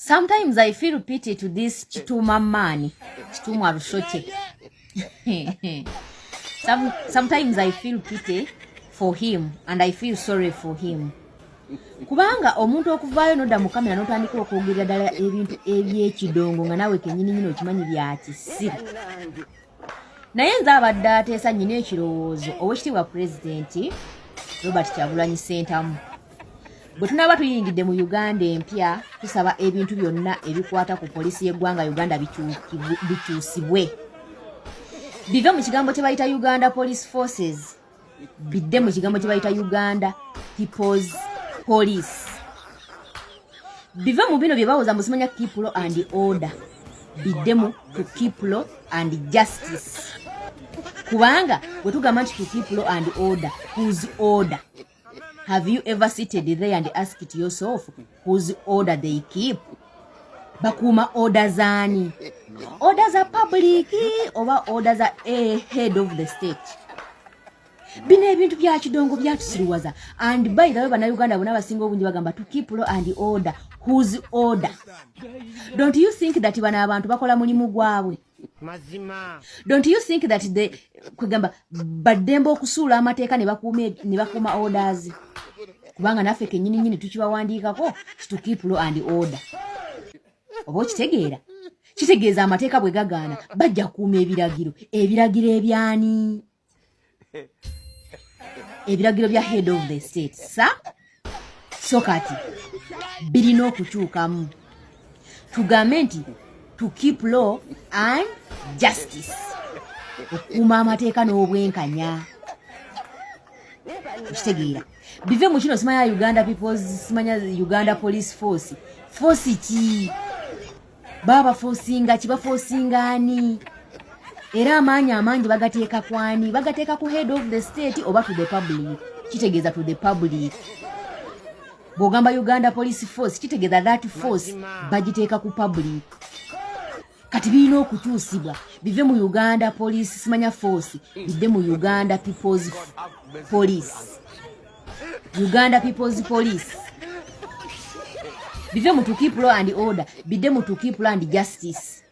Sometimes I feel pity to this Chituma man, Chituma Rushoche. Sometimes I feel pity for him and I feel sorry for him. Kubanga omuntu okuvaayo nodda mu kamera n'otandika okwogerera ddala ebintu eby'ekidongo nga naawe kennyini nyini okimanyi bya kisiru. Naye nze abadde ateesa nnyina ekirowoozo Oweekitiibwa Pulezidenti Robert Kyagulanyi Ssentamu. Bwe tunaaba tuyingidde mu Uganda empya tusaba ebintu byonna ebikwata ku poliisi y'eggwanga Uganda bikyusibwe. Bive mu kigambo kye bayita Uganda Police Forces, bidde mu kigambo kye bayita Uganda People's Police. Bive mu bino bye bawooza musimanya keep law and order, bidde mu to keep law and justice. Kubanga bwe tugamba nti to keep law and order, whose order? Have you ever seated there and asked yourself whose order they keep? Bakuma orders ani? Orders are public oba orders are a head of the state. Bino ebintu bya kidongo byatusiruwaza. And by the way, Bannayuganda bonna abasinga obungi bagamba to keep law and order. Whose order? Don't you think that bano abantu bakola mulimu gwabwe? Don't you think that kugamba baddembe okusuula amateeka ne bakuuma orders? Kubanga naffe kennyini nyini tukibawandiikako to keep law and order. Oba okitegeera? Kitegeeza amateeka bwe gagaana bajja kuuma ebiragiro. Ebiragiro ebyani? Ebiragiro bya head of the state. So kati birina okukyukamu. Tugambe nti to keep law and justice. Okuuma amateeka n'obwenkanya. Kitegeera. Bive mu kino simanya Uganda People's, simanya Uganda Police Force. Force ki? Baba forcinga kiba forcingani? Era amaanyi amangi bagateeka kwani? Bagateeka ku head of the state oba to the public. Kitegeeza to the public. Bw'ogamba Uganda Police Force kitegeeza that force bagiteeka ku public. Kati birina okukyusibwa bive mu Uganda Police simanya force bidde mu Uganda People's Police. Uganda People's Police. Bive mu to keep law and order bidde mu to keep law and justice.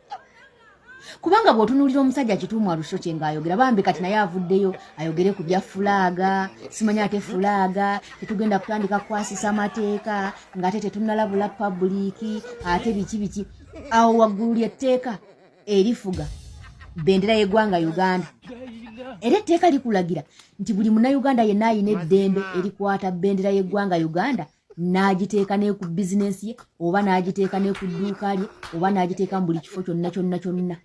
Kubanga bw'otunuulira omusajja Kituumwa Lushoche ng'ayogera bambi kati naye avuddeyo ayogere ku bya fulaaga, simanya ate fulaaga tetugenda kutandika kukwasisa mateeka ng'ate tetunnalabula public ate biki awo waggulu ly'etteeka erifuga bendera y'eggwanga Uganda. Era etteeka likulagira nti buli munnayuganda yenna ayina eddembe erikwata bendera y'eggwanga Uganda n'agiteeka ne ku bizinensi ye oba n'agiteeka ne ku dduuka lye oba n'agiteeka mu buli kifo kyonna.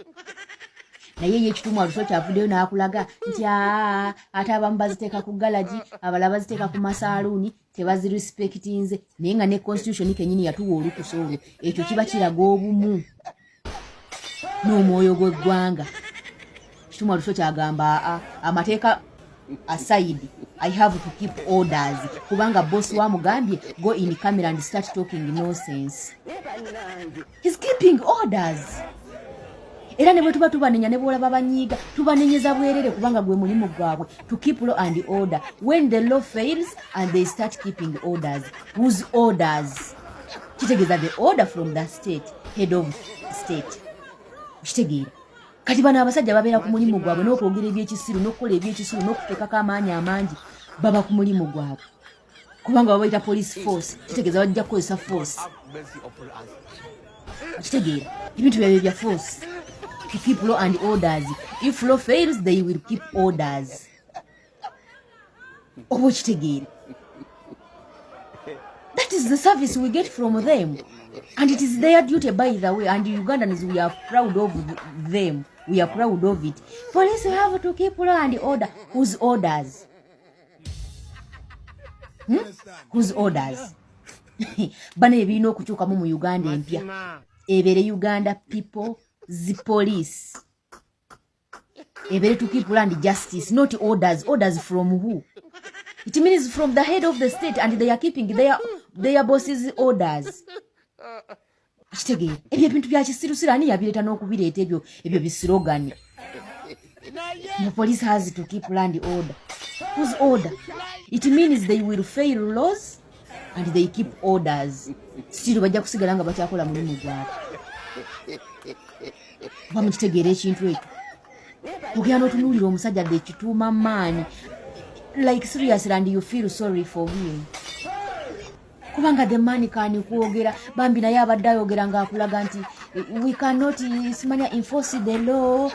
Naye ye Kituumwa Lushoche avuddeyo n'akulaga nti ate abamu baziteeka ku galagi abalala baziteeka ku masaaluuni tebazirespectinze naye nga ne constitution kennyini yatuwa olukusa olwo. Ekyo kiba kiraga obumu n'omwoyo gw'eggwanga. Kituumwa Lushoche agamba amateeka aside, I have to keep orders. Kubanga boss wa mugambye go in camera and start talking nonsense. He's keeping orders. Era ne bwe tuba tubanenya ne bwolaba banyiiga tubanenyeza bwerere kubanga gwe mulimu gwabwe to keep law and order. When the law fails and they start keeping orders, whose orders? Kitegeeza the order from the state, head of state. Kitegeera kati bano abasajja babeera ku mulimu gwabwe n'okwogera ebyekisiru n'okukola ebyekisiru n'okuteekako amaanyi amangi baba ku mulimu gwabwe kubanga babayita police force. Kitegeeza bajja kukozesa force. Kitegeera ebintu byabwe bya force to keep law and orders. If law fails they will keep orders. Oba kitegeera that is the service we get from them and it is their duty by the way, and Ugandans we are proud of them. We are proud of it. Police have to keep law and order. Whose orders? Whose orders? Bano ebirina okukyukamu mu Uganda empya ebeere Uganda People's Police. Ebeere to keep law and justice, not orders. Orders from who? It means from the head of the state and they are keeping their bosses' orders. Kitegeera ebyo ebintu bya kisirusiru ani yabireeta n'okubireeta ebyo bisirogani. The police has to keep law and order. Whose order? It means they will fail laws and they keep orders. Still bajja kusigala nga bakyakola mulimu gwabwe. Bamukitegeera ekintu ekyo. Ogenda otunuulira omusajja de kituuma maani. Like seriously, and you feel sorry for him. Kubanga the man can kuogera bambi naye abadde ayogera ng'akulaga nti we cannot simanya enforce the law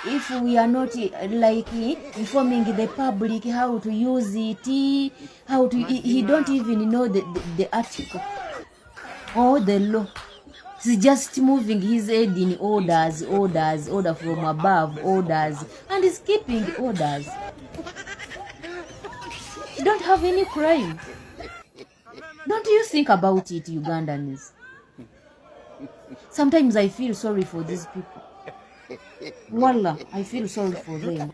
if we are not like informing the public how to use it, how to he don't even know the article or the law. He's just moving his head in orders from above, orders, and he's keeping orders. You don't have any crime. Don't you think about it, Ugandans? Sometimes I feel sorry for these people. Wallah, I feel sorry for them.